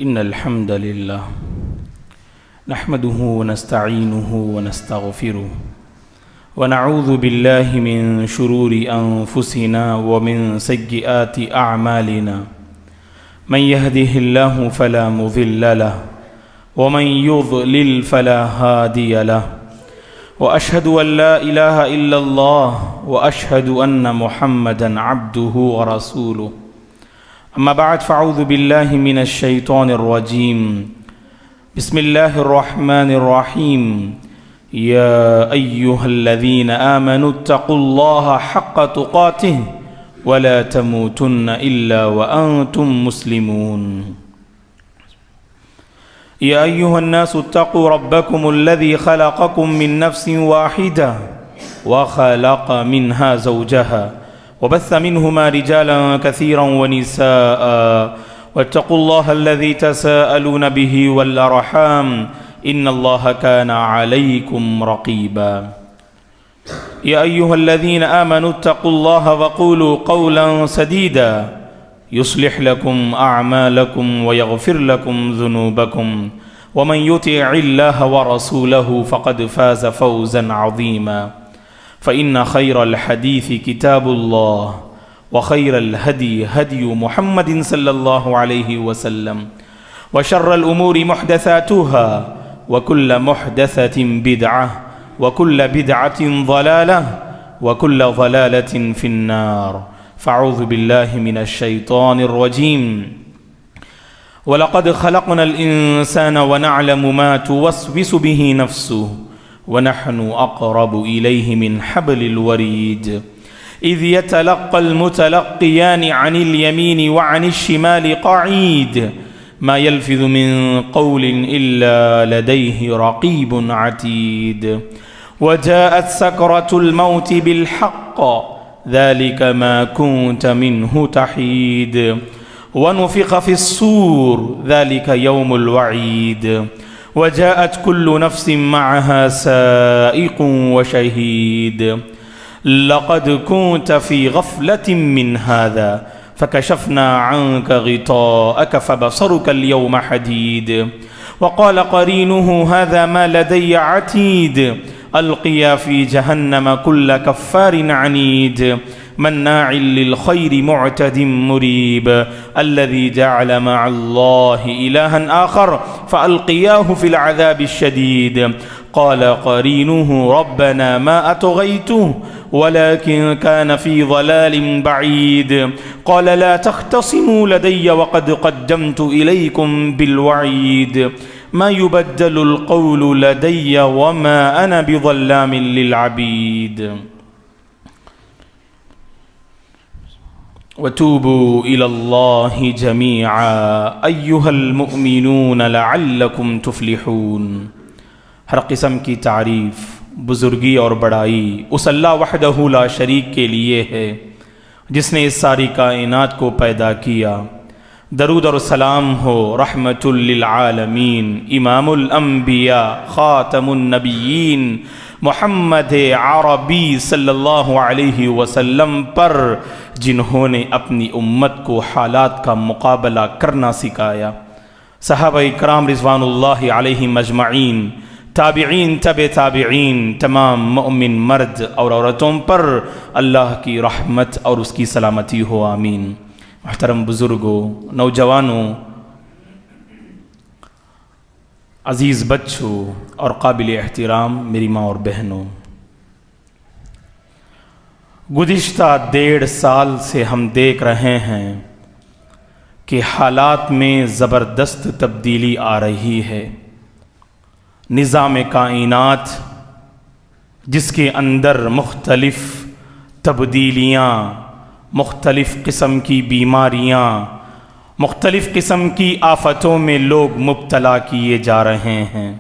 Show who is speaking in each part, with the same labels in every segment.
Speaker 1: إن الحمد لله نحمده ونستعينه ونستغفره ونعوذ بالله من شرور أنفسنا ومن سيئات أعمالنا من يهده الله فلا مضل له ومن يضلل فلا هادي له وأشهد أن لا إله إلا الله وأشهد أن محمدا عبده ورسوله أما بعد فأعوذ بالله من الشيطان الرجيم بسم الله الرحمن الرحيم يا أيها الذين آمنوا اتقوا الله حق تقاته ولا تموتن إلا وأنتم مسلمون يا أيها الناس اتقوا ربكم الذي خلقكم من نفس واحدة وخلق منها زوجها وبث منهما رجالا كثيرا ونساء واتقوا الله الذي تساءلون به والأرحام إن الله كان عليكم رقيبا يا أيها الذين آمنوا اتقوا الله وقولوا قولا سديدا يصلح لكم أعمالكم ويغفر لكم ذنوبكم ومن يطع الله ورسوله فقد فاز فوزا عظيما فإن خير الحديث كتاب الله وخير الهدي هدي محمد صلى الله عليه وسلم وشر الأمور محدثاتها وكل محدثة بدعة وكل بدعة ضلالة وكل ضلالة في النار فأعوذ بالله من الشيطان الرجيم ولقد خلقنا الإنسان ونعلم ما توسوس به نفسه ونحن أقرب إليه من حبل الوريد إذ يتلقى المتلقيان عن اليمين وعن الشمال قعيد ما يلفظ من قول إلا لديه رقيب عتيد وجاءت سكرة الموت بالحق ذلك ما كنت منه تحيد ونفخ في الصور ذلك يوم الوعيد وجاءت كل نفس معها سائق وشهيد لقد كنت في غفلة من هذا فكشفنا عنك غطاءك فبصرك اليوم حديد وقال قرينه هذا ما لدي عتيد ألقيا في جهنم كل كفار عنيد مناع للخير معتد مريب الذي جعل مع الله إلها آخر فألقياه في العذاب الشديد قال قرينه ربنا ما أطغيته ولكن كان في ضلال بعيد قال لا تختصموا لدي وقد قدمت إليكم بالوعيد ما يبدل القول لدي وما أنا بظلام للعبيد وتوبوا إلى الله جميعا أيها المؤمنون لعلكم تفلحون ہر قسم کی تعریف بزرگی اور بڑائی اس اللہ وحدہ لا شریک کے لیے ہے جس نے اس ساری کائنات کو پیدا کیا۔ درود اور سلام ہو رحمت للعالمین امام الانبیاء خاتم النبیین محمد عربی صلی اللہ علیہ وسلم پر، جنہوں نے اپنی امت کو حالات کا مقابلہ کرنا سکھایا۔ صحابہ کرام رضوان اللہ علیہم اجمعین، تابعین، تابعین، تمام مؤمن مرد اور عورتوں پر اللہ کی رحمت اور اس کی سلامتی ہو، آمین۔ محترم بزرگوں، نوجوانوں، عزیز بچوں اور قابل احترام میری ماں اور بہنوں، گزشتہ 1.5 سال سے ہم دیکھ رہے ہیں کہ حالات میں زبردست تبدیلی آ رہی ہے۔ نظام کائنات جس کے اندر مختلف تبدیلیاں، مختلف قسم کی بیماریاں، مختلف قسم کی آفتوں میں لوگ مبتلا کیے جا رہے ہیں۔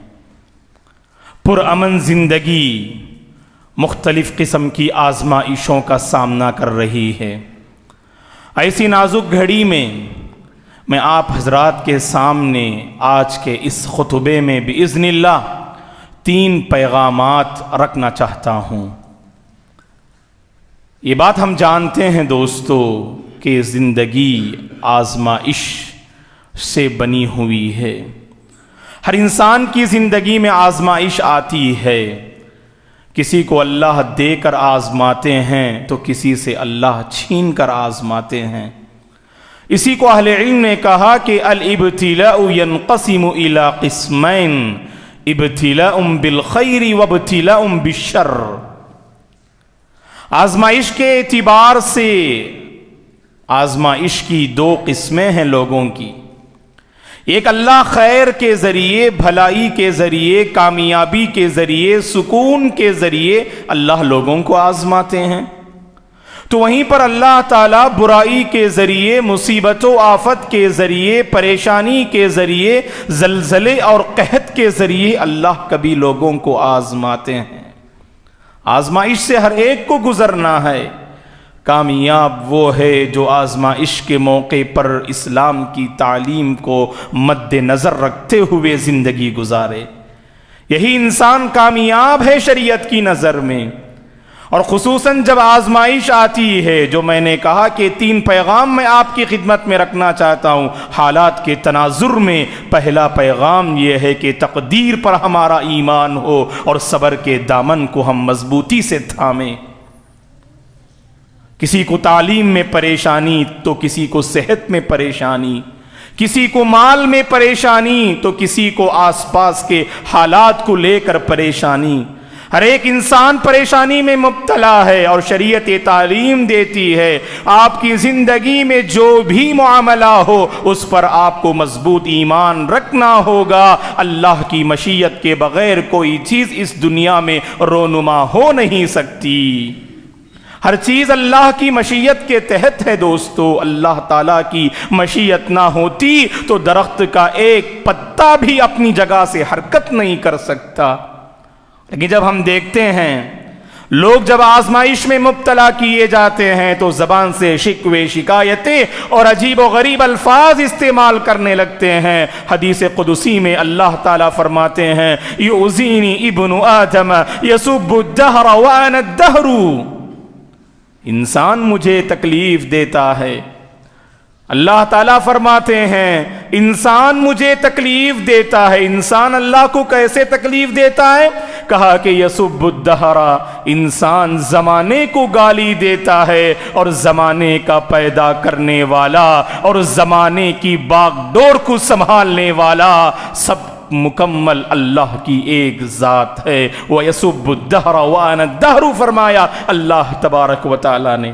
Speaker 1: پرامن زندگی مختلف قسم کی آزمائشوں کا سامنا کر رہی ہے۔ ایسی نازک گھڑی میں آپ حضرات کے سامنے آج کے اس خطبے میں باذن اللہ 3 پیغامات رکھنا چاہتا ہوں۔ یہ بات ہم جانتے ہیں دوستو کہ زندگی آزمائش سے بنی ہوئی ہے۔ ہر انسان کی زندگی میں آزمائش آتی ہے، کسی کو اللہ دے کر آزماتے ہیں تو کسی سے اللہ چھین کر آزماتے ہیں۔ اسی کو اہل علم نے کہا کہ الابتلاء ينقسم الى قسمین، ابتلاء بالخیر وابتلاء بالشر۔ آزمائش کے اعتبار سے آزمائش کی دو قسمیں ہیں لوگوں کی، ایک اللہ خیر کے ذریعے، بھلائی کے ذریعے، کامیابی کے ذریعے، سکون کے ذریعے اللہ لوگوں کو آزماتے ہیں، تو وہیں پر اللہ تعالیٰ برائی کے ذریعے، مصیبت و آفت کے ذریعے، پریشانی کے ذریعے، زلزلے اور قحط کے ذریعے اللہ کبھی لوگوں کو آزماتے ہیں۔ آزمائش سے ہر ایک کو گزرنا ہے۔ کامیاب وہ ہے جو آزمائش کے موقع پر اسلام کی تعلیم کو مد نظر رکھتے ہوئے زندگی گزارے، یہی انسان کامیاب ہے شریعت کی نظر میں۔ اور خصوصاً جب آزمائش آتی ہے، جو میں نے کہا کہ 3 پیغام میں آپ کی خدمت میں رکھنا چاہتا ہوں حالات کے تناظر میں۔ پہلا پیغام یہ ہے کہ تقدیر پر ہمارا ایمان ہو اور صبر کے دامن کو ہم مضبوطی سے تھامیں۔ کسی کو تعلیم میں پریشانی تو کسی کو صحت میں پریشانی، کسی کو مال میں پریشانی تو کسی کو آس پاس کے حالات کو لے کر پریشانی۔ ہر ایک انسان پریشانی میں مبتلا ہے، اور شریعت تعلیم دیتی ہے آپ کی زندگی میں جو بھی معاملہ ہو اس پر آپ کو مضبوط ایمان رکھنا ہوگا۔ اللہ کی مشیت کے بغیر کوئی چیز اس دنیا میں رونما ہو نہیں سکتی۔ ہر چیز اللہ کی مشیت کے تحت ہے دوستو۔ اللہ تعالیٰ کی مشیت نہ ہوتی تو درخت کا ایک پتا بھی اپنی جگہ سے حرکت نہیں کر سکتا۔ لیکن جب ہم دیکھتے ہیں لوگ جب آزمائش میں مبتلا کیے جاتے ہیں تو زبان سے شکوے، شکایتیں اور عجیب و غریب الفاظ استعمال کرنے لگتے ہیں۔ حدیث قدسی میں اللہ تعالیٰ فرماتے ہیں یؤذینی ابن آدم یسب الدہر وانا الدہر، انسان مجھے تکلیف دیتا ہے۔ اللہ تعالیٰ فرماتے ہیں انسان مجھے تکلیف دیتا ہے۔ انسان اللہ کو کیسے تکلیف دیتا ہے؟ کہا کہ یسب الدہر، انسان زمانے کو گالی دیتا ہے، اور زمانے کا پیدا کرنے والا اور زمانے کی باغ ڈور کو سنبھالنے والا سب مکمل اللہ کی ایک ذات ہے۔ وَيَسُبُّ الدَّهْرَ وَأَنَا الدَّهْرُ فرمایا اللہ تبارک و تعالی نے۔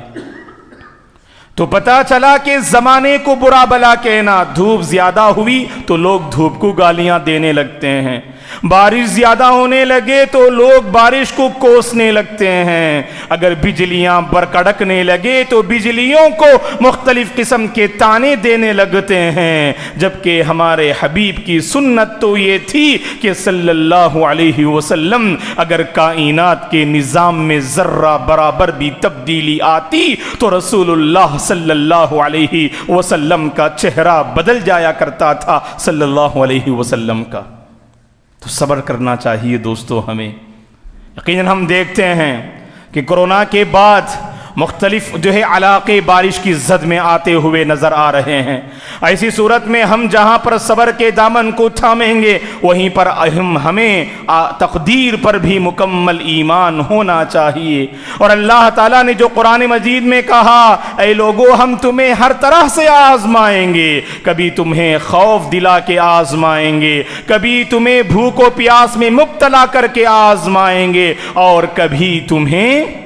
Speaker 1: تو پتا چلا کہ زمانے کو برا بلا کہنا، دھوپ زیادہ ہوئی تو لوگ دھوپ کو گالیاں دینے لگتے ہیں، بارش زیادہ ہونے لگے تو لوگ بارش کو کوسنے لگتے ہیں، اگر بجلیاں برکڑکنے لگے تو بجلیوں کو مختلف قسم کے تانے دینے لگتے ہیں، جبکہ ہمارے حبیب کی سنت تو یہ تھی کہ صلی اللہ علیہ وسلم اگر کائنات کے نظام میں ذرہ برابر بھی تبدیلی آتی تو رسول اللہ صلی اللہ علیہ وسلم کا چہرہ بدل جایا کرتا تھا صلی اللہ علیہ وسلم کا۔ تو صبر کرنا چاہیے دوستو ہمیں۔ یقیناً ہم دیکھتے ہیں کہ کورونا کے بعد مختلف علاقے بارش کی زد میں آتے ہوئے نظر آ رہے ہیں۔ ایسی صورت میں ہم جہاں پر صبر کے دامن کو تھامیں گے وہیں پر ہمیں تقدیر پر بھی مکمل ایمان ہونا چاہیے۔ اور اللہ تعالیٰ نے جو قرآن مجید میں کہا اے لوگو ہم تمہیں ہر طرح سے آزمائیں گے، کبھی تمہیں خوف دلا کے آزمائیں گے، کبھی تمہیں بھوک و پیاس میں مبتلا کر کے آزمائیں گے، اور کبھی تمہیں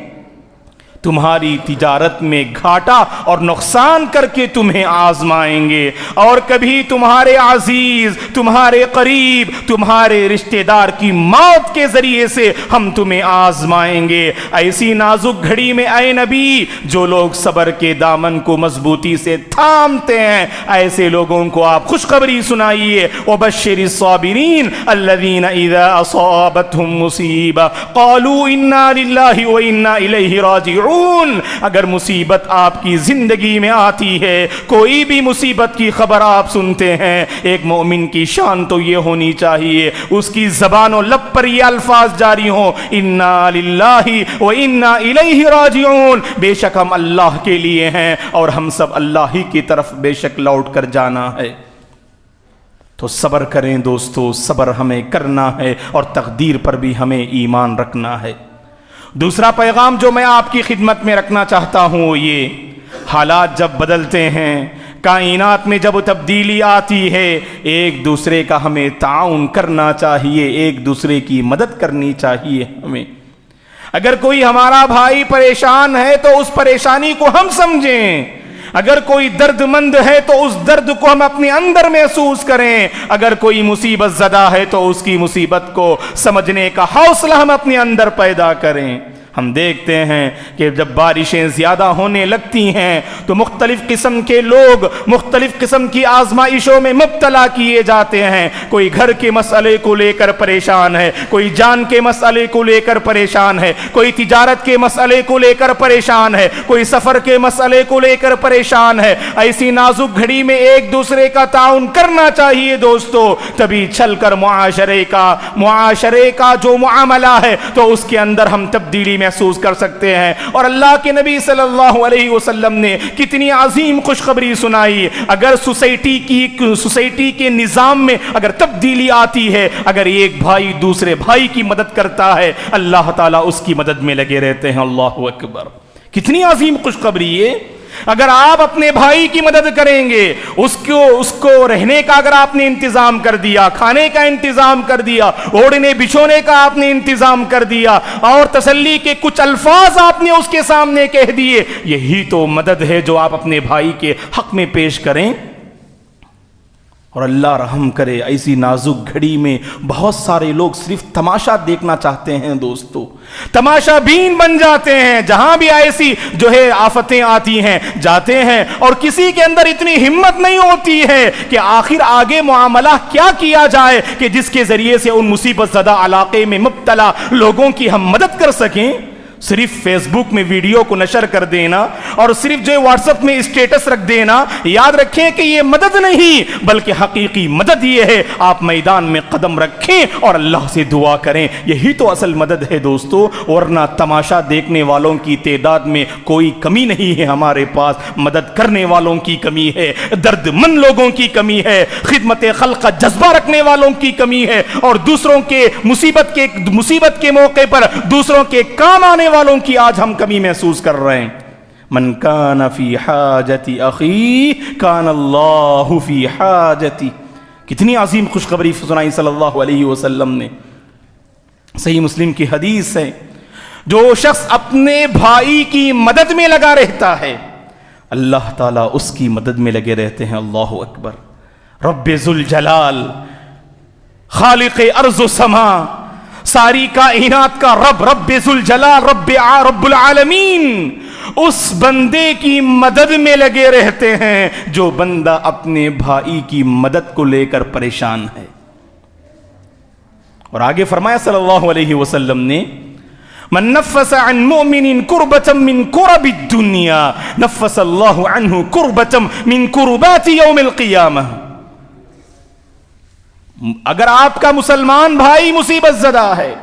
Speaker 1: تمہاری تجارت میں گھاٹا اور نقصان کر کے تمہیں آزمائیں گے، اور کبھی تمہارے عزیز، تمہارے قریب، تمہارے رشتہ دار کی موت کے ذریعے سے ہم تمہیں آزمائیں گے۔ ایسی نازک گھڑی میں اے نبی جو لوگ صبر کے دامن کو مضبوطی سے تھامتے ہیں ایسے لوگوں کو آپ خوشخبری سنائیے۔ وبشر الصابرین الذین اذا اصابتهم مصیبہ قالوا انا للہ وانا الیہ راجعون۔ اگر مصیبت آپ کی زندگی میں آتی ہے، کوئی بھی مصیبت کی خبر آپ سنتے ہیں، ایک مومن کی شان تو یہ ہونی چاہیے اس کی زبان و لب پر یہ الفاظ جاری ہوں انا للہ و انا الیہ راجعون، بے شک ہم اللہ کے لیے ہیں اور ہم سب اللہ ہی کی طرف بے شک لوٹ کر جانا ہے۔ تو صبر کریں دوستو، صبر ہمیں کرنا ہے اور تقدیر پر بھی ہمیں ایمان رکھنا ہے۔ دوسرا پیغام جو میں آپ کی خدمت میں رکھنا چاہتا ہوں وہ یہ، حالات جب بدلتے ہیں، کائنات میں جب تبدیلی آتی ہے، ایک دوسرے کا ہمیں تعاون کرنا چاہیے، ایک دوسرے کی مدد کرنی چاہیے ہمیں۔ اگر کوئی ہمارا بھائی پریشان ہے تو اس پریشانی کو ہم سمجھیں، اگر کوئی درد مند ہے تو اس درد کو ہم اپنے اندر محسوس کریں، اگر کوئی مصیبت زدہ ہے تو اس کی مصیبت کو سمجھنے کا حوصلہ ہم اپنے اندر پیدا کریں۔ ہم دیکھتے ہیں کہ جب بارشیں زیادہ ہونے لگتی ہیں تو مختلف قسم کے لوگ مختلف قسم کی آزمائشوں میں مبتلا کیے جاتے ہیں۔ کوئی گھر کے مسئلے کو لے کر پریشان ہے، کوئی جان کے مسئلے کو لے کر پریشان ہے، کوئی تجارت کے مسئلے کو لے کر پریشان ہے، کوئی سفر کے مسئلے کو لے کر پریشان ہے۔ ایسی نازک گھڑی میں ایک دوسرے کا تعاون کرنا چاہیے دوستو، تبھی چل کر معاشرے کا جو معاملہ ہے تو اس کے اندر ہم تبدیلی محسوس کر سکتے ہیں۔ اور اللہ کے نبی صلی اللہ علیہ وسلم نے کتنی عظیم خوشخبری سنائی۔ اگر سوسائٹی کے نظام میں اگر تبدیلی آتی ہے، اگر ایک بھائی دوسرے بھائی کی مدد کرتا ہے، اللہ تعالیٰ اس کی مدد میں لگے رہتے ہیں۔ اللہ اکبر، کتنی عظیم خوشخبری ہے۔ اگر آپ اپنے بھائی کی مدد کریں گے، اس کو رہنے کا اگر آپ نے انتظام کر دیا، کھانے کا انتظام کر دیا، اوڑھنے بچھونے کا آپ نے انتظام کر دیا، اور تسلی کے کچھ الفاظ آپ نے اس کے سامنے کہہ دیے، یہی تو مدد ہے جو آپ اپنے بھائی کے حق میں پیش کریں۔ اور اللہ رحم کرے، ایسی نازک گھڑی میں بہت سارے لوگ صرف تماشا دیکھنا چاہتے ہیں دوستو، تماشا بین بن جاتے ہیں۔ جہاں بھی ایسی جو ہے آفتیں آتی ہیں جاتے ہیں، اور کسی کے اندر اتنی ہمت نہیں ہوتی ہے کہ آخر آگے معاملہ کیا کیا جائے کہ جس کے ذریعے سے ان مصیبت زدہ علاقے میں مبتلا لوگوں کی ہم مدد کر سکیں۔ صرف فیس بک میں ویڈیو کو نشر کر دینا اور صرف جو واٹس ایپ میں اسٹیٹس رکھ دینا، یاد رکھیں کہ یہ مدد نہیں، بلکہ حقیقی مدد یہ ہے آپ میدان میں قدم رکھیں اور اللہ سے دعا کریں، یہی تو اصل مدد ہے دوستو۔ ورنہ تماشا دیکھنے والوں کی تعداد میں کوئی کمی نہیں ہے ہمارے پاس، مدد کرنے والوں کی کمی ہے، درد مند لوگوں کی کمی ہے، خدمت خلق کا جذبہ رکھنے والوں کی کمی ہے، اور دوسروں کے مصیبت کے موقع پر دوسروں کے کام آنے والوں کی آج ہم کمی محسوس کر رہے ہیں۔ من کان فی حاجت اخی کان اللہ فی حاجتی، کتنی عظیم خوشخبری سنائی صلی اللہ علیہ وسلم نے۔ صحیح مسلم کی حدیث ہے، جو شخص اپنے بھائی کی مدد میں لگا رہتا ہے، اللہ تعالیٰ اس کی مدد میں لگے رہتے ہیں۔ اللہ اکبر۔ رب ذوالجلال، خالق ارض و سما، ساری کائنات کا رب ذوالجلال، رب العالمین، اس بندے کی مدد میں لگے رہتے ہیں جو بندہ اپنے بھائی کی مدد کو لے کر پریشان ہے۔ اور آگے فرمایا صلی اللہ علیہ وسلم نے، من نفس عن مؤمن کربة من کرب الدنیا نفس اللہ عنہ کربة من کربات یوم القیامہ۔ اگر آپ کا مسلمان بھائی مصیبت زدہ ہے،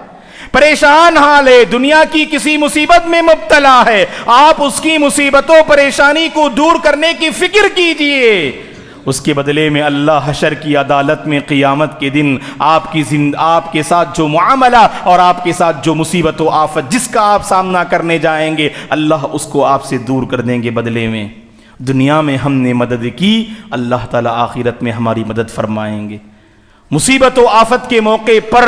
Speaker 1: پریشان حال ہے، دنیا کی کسی مصیبت میں مبتلا ہے، آپ اس کی مصیبتوں پریشانی کو دور کرنے کی فکر کیجئے۔ اس کے بدلے میں اللہ حشر کی عدالت میں قیامت کے دن آپ کے ساتھ جو معاملہ اور آپ کے ساتھ جو مصیبت و آفت جس کا آپ سامنا کرنے جائیں گے، اللہ اس کو آپ سے دور کر دیں گے بدلے میں۔ دنیا میں ہم نے مدد کی، اللہ تعالیٰ آخرت میں ہماری مدد فرمائیں گے۔ مصیبت و آفت کے موقع پر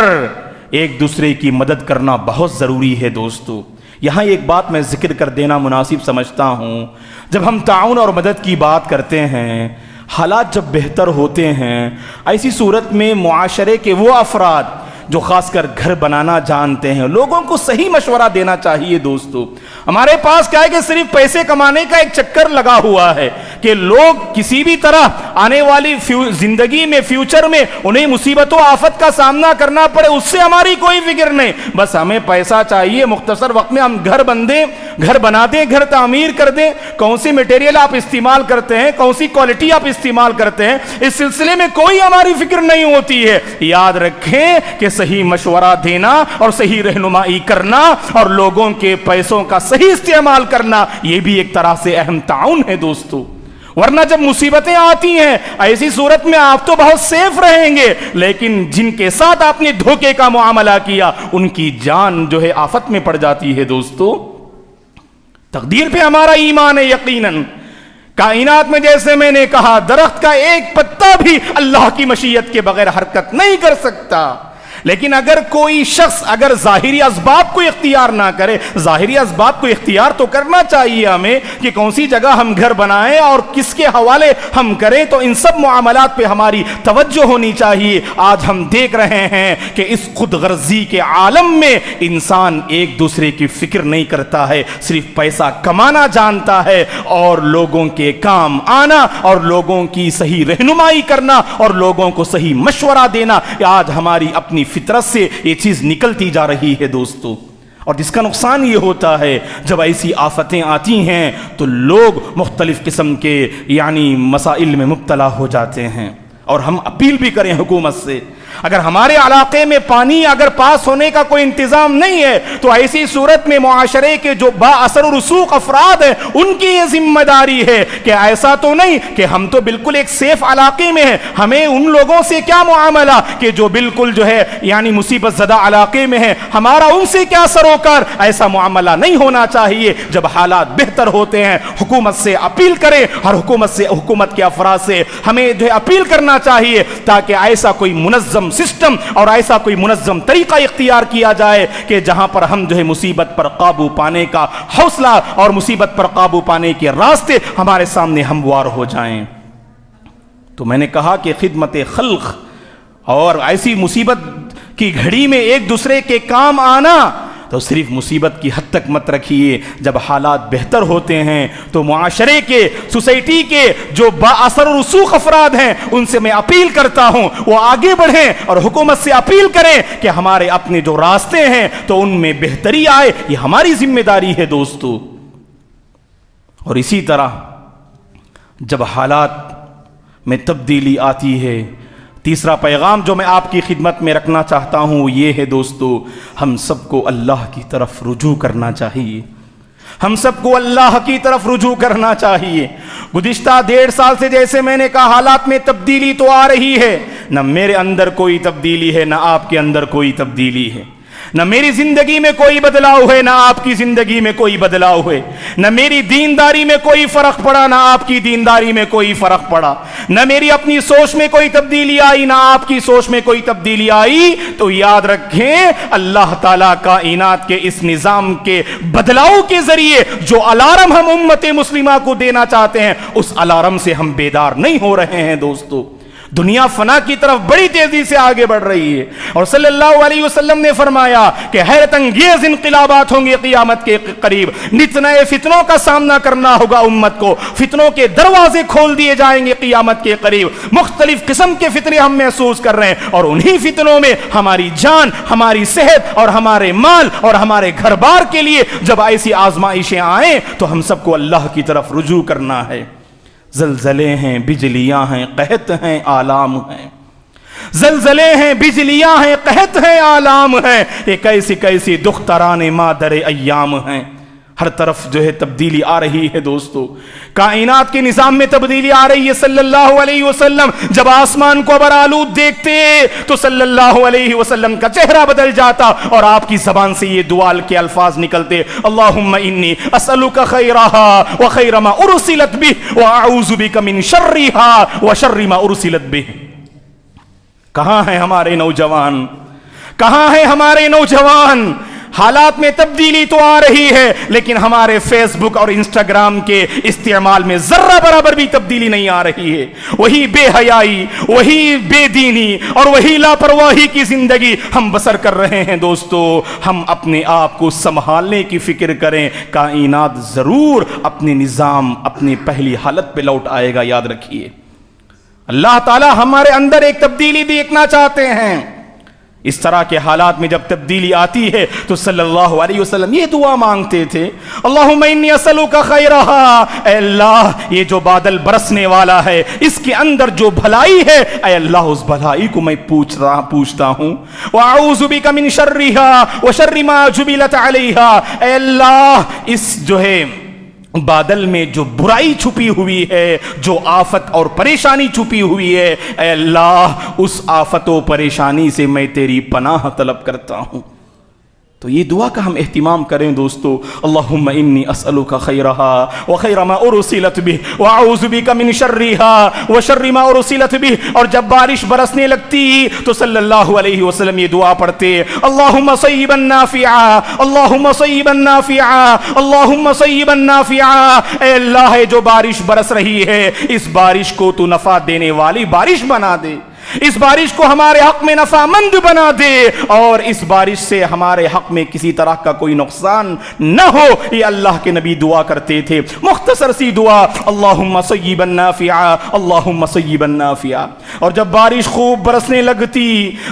Speaker 1: ایک دوسرے کی مدد کرنا بہت ضروری ہے دوستو۔ یہاں ایک بات میں ذکر کر دینا مناسب سمجھتا ہوں، جب ہم تعاون اور مدد کی بات کرتے ہیں، حالات جب بہتر ہوتے ہیں، ایسی صورت میں معاشرے کے وہ افراد جو خاص کر گھر بنانا جانتے ہیں، لوگوں کو صحیح مشورہ دینا چاہیے دوستو۔ ہمارے پاس کیا ہے کہ صرف پیسے کمانے کا ایک چکر لگا ہوا ہے کہ لوگ کسی بھی طرح آنے والی زندگی میں، فیوچر میں انہیں مصیبت و آفت کا سامنا کرنا پڑے، اس سے ہماری کوئی فکر نہیں، بس ہمیں پیسہ چاہیے، مختصر وقت میں ہم گھر بنا دیں، گھر تعمیر کر دیں۔ کون سی میٹیریل آپ استعمال کرتے ہیں، کون سی کوالٹی آپ استعمال کرتے ہیں، اس سلسلے میں کوئی ہماری فکر نہیں ہوتی ہے۔ یاد رکھیں کہ صحیح مشورہ دینا اور صحیح رہنمائی کرنا اور لوگوں کے پیسوں کا صحیح استعمال کرنا، یہ بھی ایک طرح سے اہم تعاون ہے دوستو۔ ورنہ جب مصیبتیں آتی ہیں ایسی صورت میں آپ تو بہت سیف رہیں گے، لیکن جن کے ساتھ آپ نے دھوکے کا معاملہ کیا ان کی جان جو ہے آفت میں پڑ جاتی ہے۔ دوستو، تقدیر پہ ہمارا ایمان ہے یقیناً۔ کائنات میں جیسے میں نے کہا درخت کا ایک پتا بھی اللہ کی مشیت کے بغیر حرکت نہیں کر سکتا، لیکن اگر کوئی شخص اگر ظاہری اسباب کو اختیار نہ کرے، ظاہری اسباب کو اختیار تو کرنا چاہیے ہمیں کہ کون سی جگہ ہم گھر بنائیں اور کس کے حوالے ہم کریں، تو ان سب معاملات پہ ہماری توجہ ہونی چاہیے۔ آج ہم دیکھ رہے ہیں کہ اس خود غرضی کے عالم میں انسان ایک دوسرے کی فکر نہیں کرتا ہے، صرف پیسہ کمانا جانتا ہے، اور لوگوں کے کام آنا اور لوگوں کی صحیح رہنمائی کرنا اور لوگوں کو صحیح مشورہ دینا، آج ہماری اپنی فطرت سے یہ چیز نکلتی جا رہی ہے دوستو۔ اور جس کا نقصان یہ ہوتا ہے جب ایسی آفتیں آتی ہیں تو لوگ مختلف قسم کے مسائل میں مبتلا ہو جاتے ہیں۔ اور ہم اپیل بھی کریں حکومت سے، اگر ہمارے علاقے میں پانی اگر پاس ہونے کا کوئی انتظام نہیں ہے تو ایسی صورت میں معاشرے کے جو با اثر و رسوخ افراد ہیں ان کی یہ ذمہ داری ہے کہ ایسا تو نہیں کہ ہم تو بالکل ایک سیف علاقے میں ہیں، ہمیں ان لوگوں سے کیا معاملہ کہ جو بالکل جو ہے مصیبت زدہ علاقے میں ہیں، ہمارا ان سے کیا سروکار، ایسا معاملہ نہیں ہونا چاہیے۔ جب حالات بہتر ہوتے ہیں حکومت سے اپیل کریں، اور حکومت کے افراد سے ہمیں جو ہے اپیل کرنا چاہیے تاکہ ایسا کوئی منظم سسٹم اور ایسا کوئی منظم طریقہ اختیار کیا جائے کہ جہاں پر ہم جو ہے مصیبت پر قابو پانے کا حوصلہ اور مصیبت پر قابو پانے کے راستے ہمارے سامنے ہموار ہو جائیں۔ تو میں نے کہا کہ خدمت خلق اور ایسی مصیبت کی گھڑی میں ایک دوسرے کے کام آنا تو صرف مصیبت کی حد تک مت رکھیے، جب حالات بہتر ہوتے ہیں تو معاشرے کے، سوسائٹی کے جو با اثر و رسوخ افراد ہیں ان سے میں اپیل کرتا ہوں وہ آگے بڑھیں اور حکومت سے اپیل کریں کہ ہمارے اپنے جو راستے ہیں تو ان میں بہتری آئے، یہ ہماری ذمہ داری ہے دوستو۔ اور اسی طرح جب حالات میں تبدیلی آتی ہے، تیسرا پیغام جو میں آپ کی خدمت میں رکھنا چاہتا ہوں یہ ہے دوستو، ہم سب کو اللہ کی طرف رجوع کرنا چاہیے، ہم سب کو اللہ کی طرف رجوع کرنا چاہیے۔ گزشتہ 1.5 سال سے جیسے میں نے کہا حالات میں تبدیلی تو آ رہی ہے، نہ میرے اندر کوئی تبدیلی ہے، نہ آپ کے اندر کوئی تبدیلی ہے، نہ میری زندگی میں کوئی بدلاؤ ہے، نہ آپ کی زندگی میں کوئی بدلاؤ ہے، نہ میری دینداری میں کوئی فرق پڑا، نہ آپ کی دینداری میں کوئی فرق پڑا، نہ میری اپنی سوچ میں کوئی تبدیلی آئی، نہ آپ کی سوچ میں کوئی تبدیلی آئی۔ تو یاد رکھیں اللہ تعالیٰ کائنات کے اس نظام کے بدلاؤ کے ذریعے جو الارم ہم امت مسلمہ کو دینا چاہتے ہیں اس الارم سے ہم بیدار نہیں ہو رہے ہیں دوستو۔ دنیا فنا کی طرف بڑی تیزی سے آگے بڑھ رہی ہے، اور صلی اللہ علیہ وسلم نے فرمایا کہ حیرت انگیز انقلابات ہوں گے قیامت کے قریب، نت نئے فتنوں کا سامنا کرنا ہوگا امت کو، فتنوں کے دروازے کھول دیے جائیں گے قیامت کے قریب، مختلف قسم کے فتنے ہم محسوس کر رہے ہیں، اور انہی فتنوں میں ہماری جان، ہماری صحت اور ہمارے مال اور ہمارے گھر بار کے لیے جب ایسی آزمائشیں آئیں تو ہم سب کو اللہ کی طرف رجوع کرنا ہے۔ زلزلے ہیں، بجلیاں ہیں، قحط ہیں، آلام ہیں، زلزلے ہیں، بجلیاں ہیں، قحط ہیں، آلام ہیں، یہ کیسی کیسی دختران مادر ایام ہیں۔ ہر طرف جو ہے تبدیلی آ رہی ہے دوستو، کائنات کے نظام میں تبدیلی آ رہی ہے۔ صلی اللہ علیہ وسلم جب آسمان کو ابرآلود دیکھتے تو صلی اللہ علیہ وسلم کا چہرہ بدل جاتا اور آپ کی زبان سے یہ دعا کے الفاظ نکلتے، اللہم انی اسألک خیرہا وخیر ما ارسلت بہ واعوذ بک من شرہا وشر ما ارسلت بہ۔ کہاں ہیں ہمارے نوجوان، کہاں ہیں ہمارے نوجوان؟ حالات میں تبدیلی تو آ رہی ہے لیکن ہمارے فیس بک اور انسٹاگرام کے استعمال میں ذرہ برابر بھی تبدیلی نہیں آ رہی ہے، وہی بے حیائی، وہی بے دینی اور وہی لاپرواہی کی زندگی ہم بسر کر رہے ہیں دوستو۔ ہم اپنے آپ کو سنبھالنے کی فکر کریں، کائنات ضرور اپنے نظام، اپنی پہلی حالت پہ لوٹ آئے گا، یاد رکھیے۔ اللہ تعالی ہمارے اندر ایک تبدیلی دیکھنا چاہتے ہیں۔ اس طرح کے حالات میں جب تبدیلی آتی ہے تو صلی اللہ علیہ وسلم یہ دعا مانگتے تھے، اللہم انی اسألک خیرہا، اے اللہ یہ جو بادل برسنے والا ہے اس کے اندر جو بھلائی ہے اے اللہ اس بھلائی کو میں پوچھتا ہوں، واعوذ بک من شرہا وشر ما جبلت علیہا، اے اللہ اس جو ہے بادل میں جو برائی چھپی ہوئی ہے، جو آفت اور پریشانی چھپی ہوئی ہے، اے اللہ اس آفت و پریشانی سے میں تیری پناہ طلب کرتا ہوں۔ تو یہ دعا کا ہم اہتمام کریں دوستو۔ اللہم انی اسألک خیرہا وخیر ما ارسلت بہ واعوذ بک من شرہا وشر ما ارسلت بہ۔ اور جب بارش برسنے لگتی تو صلی اللہ علیہ وسلم یہ دعا پڑھتے، اللہم صیبا نافعا، اللہم صیبا نافعا، اللہم صیبا نافعا۔ اے اللہ جو بارش برس رہی ہے اس بارش کو تو نفع دینے والی بارش بنا دے، اس بارش کو ہمارے حق میں نفع مند بنا دے، اور اس بارش سے ہمارے حق میں کسی طرح کا کوئی نقصان نہ ہو۔ یہ اللہ کے نبی دعا کرتے تھے، مختصر سی دعا، اللہم صیبا نافعا، اللہم صیبا نافعا۔ اور جب بارش خوب برسنے لگتی،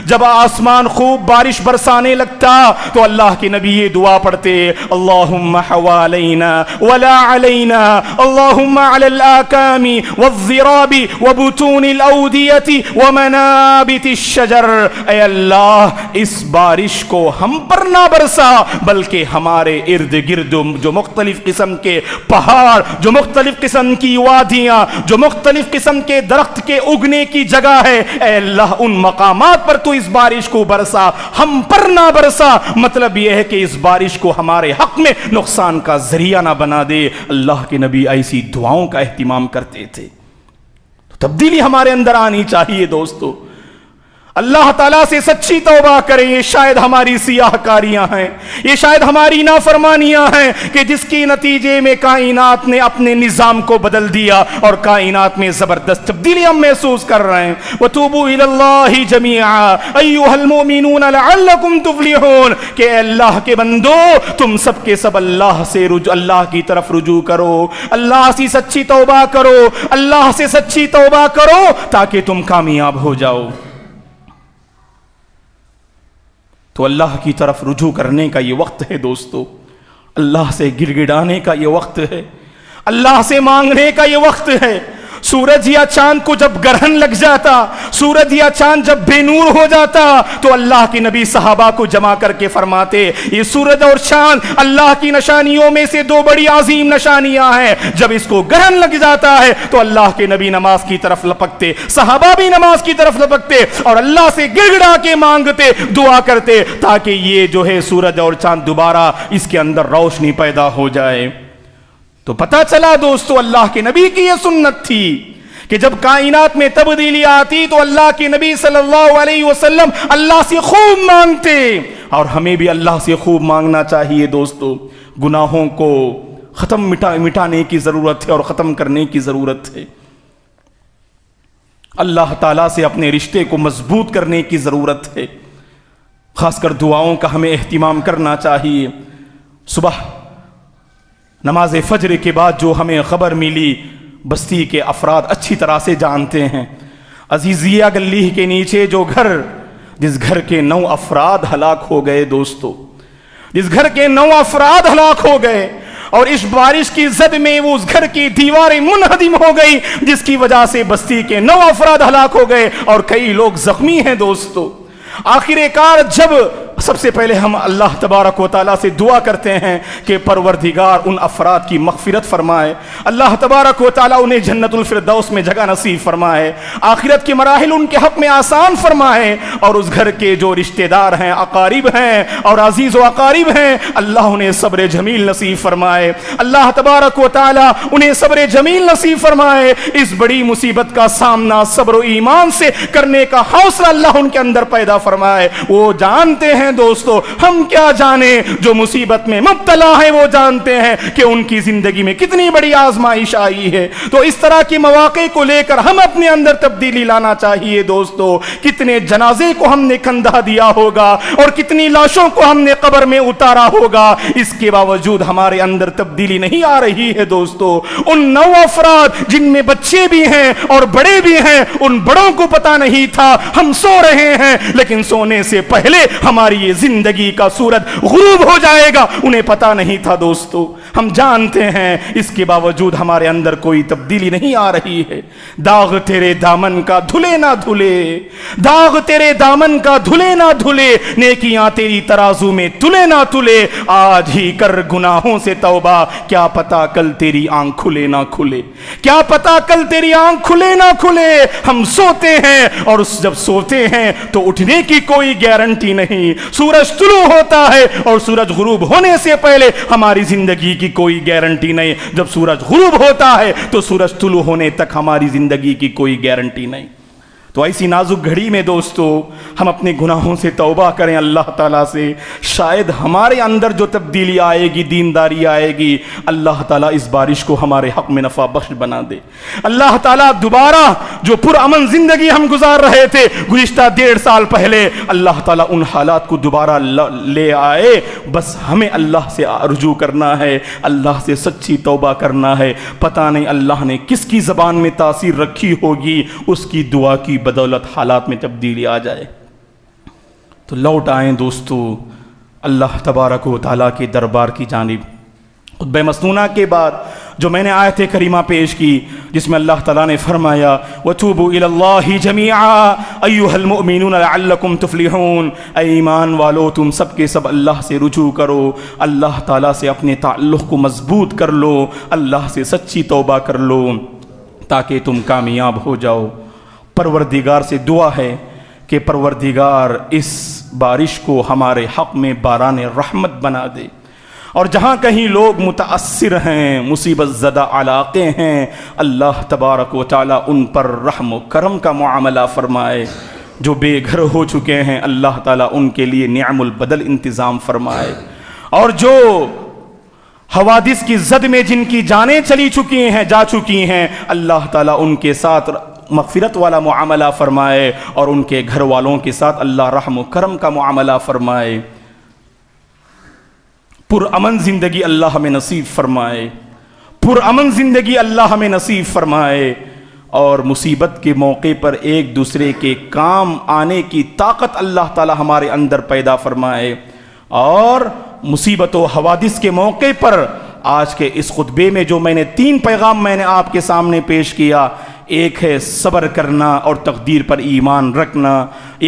Speaker 1: جب آسمان خوب بارش برسانے لگتا تو اللہ کے نبی یہ دعا پڑھتے، اللہم حوالینا ولا علینا، اللہم علی الاکام والضراب وبطون الاودیۃ ومنابت الشجر۔ اے اللہ اس بارش کو ہم پر نہ برسا بلکہ ہمارے ارد گرد جو مختلف قسم کے پہاڑ، جو مختلف قسم کی وادیاں، جو مختلف قسم کے درخت کے اگنے کی جگہ ہے، اے اللہ ان مقامات پر تو اس بارش کو برسا، ہم پر نہ برسا۔ مطلب یہ ہے کہ اس بارش کو ہمارے حق میں نقصان کا ذریعہ نہ بنا دے۔ اللہ کے نبی ایسی دعاؤں کا اہتمام کرتے تھے۔ تبدیلی ہمارے اندر آنی چاہیے دوستو۔ اللہ تعالیٰ سے سچی توبہ کریں۔ یہ شاید ہماری سیاہ کاریاں ہیں، یہ شاید ہماری نافرمانیاں ہیں کہ جس کی نتیجے میں کائنات نے اپنے نظام کو بدل دیا اور کائنات میں زبردست تبدیلی ہم محسوس کر رہے ہیں۔ وَتُوبُوا إِلَى اللَّهِ جَمِيعًا أَيُّهَا الْمُؤْمِنُونَ لَعَلَّكُمْ تُفْلِحُونَ۔ کہ اے اللہ کے بندو تم سب کے سب اللہ کی طرف رجوع کرو، اللہ سے سچی توبہ کرو، اللہ سے سچی توبہ کرو تاکہ تم کامیاب ہو جاؤ۔ تو اللہ کی طرف رجوع کرنے کا یہ وقت ہے دوستو، اللہ سے گڑ گڑانے کا یہ وقت ہے، اللہ سے مانگنے کا یہ وقت ہے۔ سورج یا چاند کو جب گرہن لگ جاتا، سورج یا چاند جب بے نور ہو جاتا تو اللہ کے نبی صحابہ کو جمع کر کے فرماتے، یہ سورج اور چاند اللہ کی نشانیوں میں سے دو بڑی عظیم نشانیاں ہیں، جب اس کو گرہن لگ جاتا ہے تو اللہ کے نبی نماز کی طرف لپکتے، صحابہ بھی نماز کی طرف لپکتے اور اللہ سے گڑ گڑا کے مانگتے، دعا کرتے تاکہ یہ جو ہے سورج اور چاند دوبارہ اس کے اندر روشنی پیدا ہو جائے۔ تو پتہ چلا دوستو اللہ کے نبی کی یہ سنت تھی کہ جب کائنات میں تبدیلی آتی تو اللہ کے نبی صلی اللہ علیہ وسلم اللہ سے خوب مانگتے، اور ہمیں بھی اللہ سے خوب مانگنا چاہیے دوستو۔ گناہوں کو مٹانے کی ضرورت ہے اور ختم کرنے کی ضرورت ہے۔ اللہ تعالیٰ سے اپنے رشتے کو مضبوط کرنے کی ضرورت ہے۔ خاص کر دعاؤں کا ہمیں اہتمام کرنا چاہیے۔ صبح نماز فجر کے بعد جو ہمیں خبر ملی، بستی کے افراد اچھی طرح سے جانتے ہیں، عزیزیہ گلی کے نیچے جو گھر، جس گھر کے 9 افراد ہلاک ہو گئے دوستو، جس گھر کے 9 افراد ہلاک ہو گئے، اور اس بارش کی زد میں وہ اس گھر کی دیواریں منہدم ہو گئی، جس کی وجہ سے بستی کے 9 افراد ہلاک ہو گئے اور کئی لوگ زخمی ہیں دوستو۔ آخر کار جب سب سے پہلے ہم اللہ تبارک و تعالیٰ سے دعا کرتے ہیں کہ پروردگار ان افراد کی مغفرت فرمائے، اللہ تبارک و تعالیٰ انہیں جنت الفردوس میں جگہ نصیب فرمائے، آخرت کے مراحل ان کے حق میں آسان فرمائے، اور اس گھر کے جو رشتہ دار ہیں، اقارب ہیں اور عزیز و اقارب ہیں، اللہ انہیں صبر جمیل نصیب فرمائے، اللہ تبارک و تعالیٰ انہیں صبر جمیل نصیب فرمائے۔ اس بڑی مصیبت کا سامنا صبر و ایمان سے کرنے کا حوصلہ اللہ ان کے اندر پیدا فرمائے۔ وہ جانتے ہیں دوستو، ہم کیا جانیں، جو مصیبت میں مبتلا ہیں وہ جانتے ہیں کہ ان کی زندگی میں کتنی بڑی آزمائش آئی ہے۔ تو اس طرح کے مواقع کو لے کر ہم اپنے اندر تبدیلی لانا چاہیے دوستو۔ کتنے جنازے کو ہم نے کندھا دیا ہوگا اور کتنی لاشوں کو ہم نے قبر میں اتارا ہوگا، اس کے باوجود ہمارے اندر تبدیلی نہیں آ رہی ہے دوستو۔ ان 9 افراد جن میں بچے بھی ہیں اور بڑے بھی ہیں، ان بڑوں کو پتہ نہیں تھا ہم سو رہے ہیں، لیکن سونے سے پہلے ہماری یہ زندگی کا سورج غروب ہو جائے گا، انہیں پتا نہیں تھا دوستو۔ ہم جانتے ہیں اس کے باوجود ہمارے اندر کوئی تبدیلی نہیں آ رہی ہے۔ داغ تیرے دامن کا دھلے نہ دھلے، داغ تیرے دامن کا دھلے نہ دھلے، نیکیاں تیری ترازو میں تلے نہ تلے، آج ہی کر گناہوں سے توبہ، کیا پتا کل تیری آنکھ کھلے نہ کھلے، کیا پتا کل تیری آنکھ کھلے نہ کھلے۔ ہم سوتے ہیں اور جب سوتے ہیں تو اٹھنے کی کوئی گارنٹی نہیں، سورج طلوع ہوتا ہے اور سورج غروب ہونے سے پہلے ہماری زندگی کی کوئی گارنٹی نہیں، جب سورج غروب ہوتا ہے تو سورج طلوع ہونے تک ہماری زندگی کی کوئی گارنٹی نہیں۔ تو ایسی نازک گھڑی میں دوستو ہم اپنے گناہوں سے توبہ کریں اللہ تعالیٰ سے، شاید ہمارے اندر جو تبدیلی آئے گی، دینداری آئے گی، اللہ تعالیٰ اس بارش کو ہمارے حق میں نفع بخش بنا دے۔ اللہ تعالیٰ دوبارہ جو پرامن زندگی ہم گزار رہے تھے گزشتہ 1.5 سال پہلے، اللہ تعالیٰ ان حالات کو دوبارہ لے آئے، بس ہمیں اللہ سے رجوع کرنا ہے، اللہ سے سچی توبہ کرنا ہے۔ پتہ نہیں اللہ نے کس کی زبان میں تاثیر رکھی ہوگی، اس کی دعا کی بدولت حالات میں تبدیلی آ جائے۔ تو لوٹ آئیں دوستو اللہ تبارک و تعالیٰ کے دربار کی جانب۔ خطبہ مسنونہ کے بعد جو میں نے آیت کریمہ پیش کی جس میں اللہ تعالیٰ نے فرمایا وَتُوبُوا إِلَى اللَّهِ جَمِيعًا أَيُّهَا الْمُؤْمِنُونَ لَعَلَّكُمْ تُفْلِحُونَ، اے ایمان والو تم سب کے سب اللہ سے رجوع کرو، اللہ تعالیٰ سے اپنے تعلق کو مضبوط کر لو، اللہ سے سچی توبہ کر لو تاکہ تم کامیاب ہو جاؤ۔ پروردگار سے دعا ہے کہ پروردگار اس بارش کو ہمارے حق میں باران رحمت بنا دے، اور جہاں کہیں لوگ متاثر ہیں، مصیبت زدہ علاقے ہیں، اللہ تبارک و تعالیٰ ان پر رحم و کرم کا معاملہ فرمائے۔ جو بے گھر ہو چکے ہیں اللہ تعالیٰ ان کے لیے نعم البدل انتظام فرمائے، اور جو حوادث کی زد میں جن کی جانیں چلی چکی ہیں، جا چکی ہیں، اللہ تعالیٰ ان کے ساتھ مغفرت والا معاملہ فرمائے، اور ان کے گھر والوں کے ساتھ اللہ رحم و کرم کا معاملہ فرمائے۔ پرامن زندگی اللہ ہمیں نصیب فرمائے، پرامن زندگی اللہ ہمیں نصیب فرمائے، اور مصیبت کے موقع پر ایک دوسرے کے کام آنے کی طاقت اللہ تعالی ہمارے اندر پیدا فرمائے، اور مصیبت و حوادث کے موقع پر آج کے اس خطبے میں جو میں نے 3 پیغام میں نے آپ کے سامنے پیش کیا، ایک ہے صبر کرنا اور تقدیر پر ایمان رکھنا،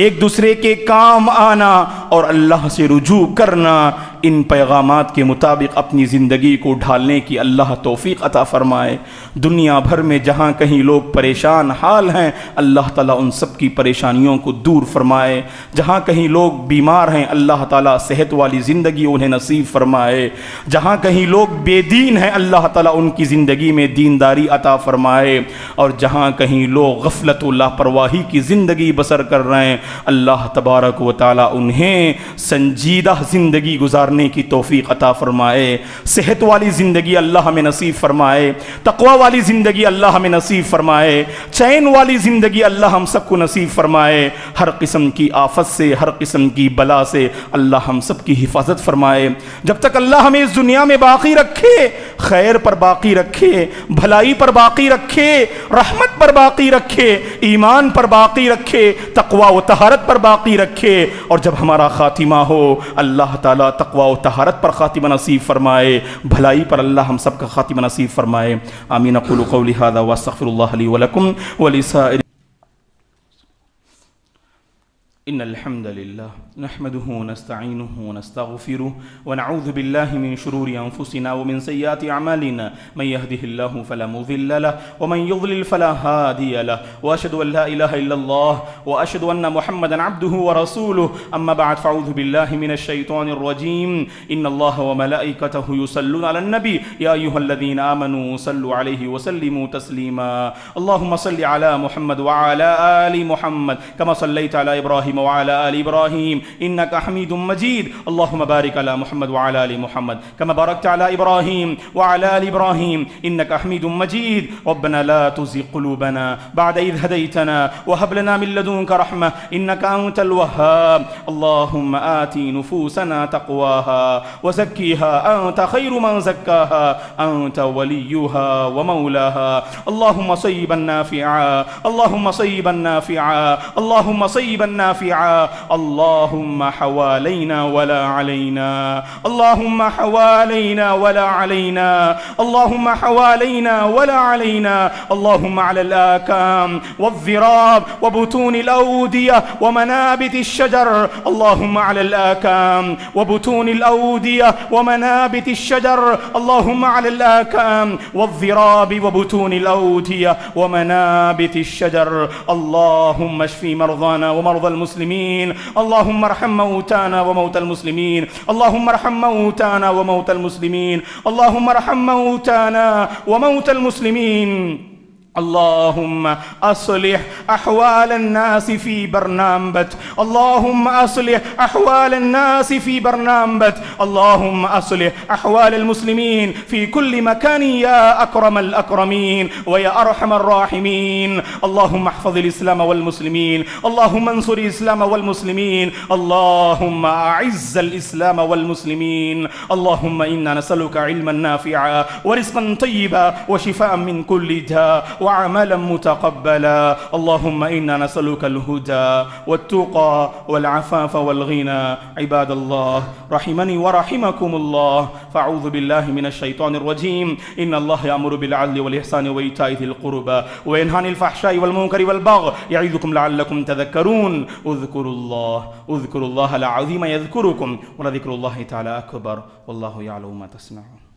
Speaker 1: ایک دوسرے کے کام آنا اور اللہ سے رجوع کرنا، ان پیغامات کے مطابق اپنی زندگی کو ڈھالنے کی اللہ توفیق عطا فرمائے۔ دنیا بھر میں جہاں کہیں لوگ پریشان حال ہیں اللہ تعالیٰ ان سب کی پریشانیوں کو دور فرمائے، جہاں کہیں لوگ بیمار ہیں اللہ تعالیٰ صحت والی زندگی انہیں نصیب فرمائے، جہاں کہیں لوگ بے دین ہیں اللہ تعالیٰ ان کی زندگی میں دینداری عطا فرمائے، اور جہاں کہیں لوگ غفلت و لاپرواہی کی زندگی بسر کر رہے ہیں اللہ تبارک و تعالیٰ انہیں سنجیدہ زندگی گزارنے کی توفیق عطا فرمائے، صحت والی زندگی اللہ ہمیں نصیب فرمائے، تقوی والی زندگی اللہ ہمیں نصیب فرمائے، چین والی زندگی اللہ ہم سب کو نصیب فرمائے، ہر قسم کی آفت سے، ہر قسم کی بلا سے اللہ ہم سب کی حفاظت فرمائے۔ جب تک اللہ ہمیں اس دنیا میں باقی رکھے، خیر پر باقی رکھے، بھلائی پر باقی رکھے، رحمت پر باقی رکھے، ایمان پر باقی رکھے، تقوی و طہارت پر باقی رکھے، اور جب ہمارا خاتمہ ہو اللہ تعالیٰ تقوی و طہارت پر خاتمہ نصیب فرمائے، بھلائی پر اللہ ہم سب کا خاتمہ نصیب فرمائے۔ آمین۔ اقول قولی ھذا واستغفر اللہ لی ولکم ولسائر ان الحمد لله نحمده ونستعينه ونستغفره ونعوذ بالله من شرور انفسنا ومن سيئات اعمالنا، من يهده الله فلا مضل له ومن يضلل فلا هادي له، واشهد ان لا اله الا الله واشهد ان محمدا عبده ورسوله، اما بعد فاعوذ بالله من الشيطان الرجيم، ان الله وملائكته يصلون على النبي يا ايها الذين امنوا صلوا عليه وسلموا تسليما، اللهم صل على محمد وعلى ال محمد كما صليت على ابراهيم وعلى آل إبراهيم إنك حميد مجيد، اللهم بارك على محمد وعلى آل محمد كما باركت على إبراهيم وعلى آل إبراهيم إنك حميد مجيد، ربنا لا تزغ قلوبنا بعد إذ هديتنا وهب لنا من لدنك رحمة إنك أنت الوهاب، اللهم آت نفوسنا تقواها وزكها أنت خير من زكاها أنت وليها ومولاها، اللهم صيبا نافعا، اللهم صيبا نافعا، اللهم صيبا نافعا نافعا اللهم حوالينا ولا علينا اللهم حوالينا ولا علينا اللهم حوالينا ولا علينا اللهم على الآكام والذراب وبطون الأودية ومنابت الشجر اللهم على الآكام وبطون الأودية ومنابت الشجر اللهم على الآكام والذراب وبطون الأودية ومنابت الشجر اللهم اشف مرضانا ومرضى المسلمين اللهم ارحم موتانا وموتى المسلمين اللهم ارحم موتانا وموتى المسلمين اللهم ارحم موتانا وموتى المسلمين اللهم أصلح أحوال الناس في برنامبت اللهم أصلح أحوال الناس في برنامبت اللهم أصلح أحوال المسلمين في كل مكان يا أكرم الأكرمين ويا أرحم الراحمين اللهم احفظ الإسلام والمسلمين اللهم انصر الإسلام والمسلمين اللهم أعز الإسلام والمسلمين اللهم إنا نسألك علما نافعا ورزقا طيبا وشفاء من كل داء وعملا متقبلا اللهم إنا نسألك الهدى والتقى والعفاف والغنى عباد الله رحمني ورحمكم الله فأعوذ بالله من الشيطان الرجيم إن الله يأمر بالعدل والإحسان وإيتاء ذي القربى وينهى عن الفحشاء والمنكر والبغي يعظكم لعلكم تذكرون اذكروا الله العظيم يذكركم ولذكر الله تعالى أكبر والله يعلم ما تصنعون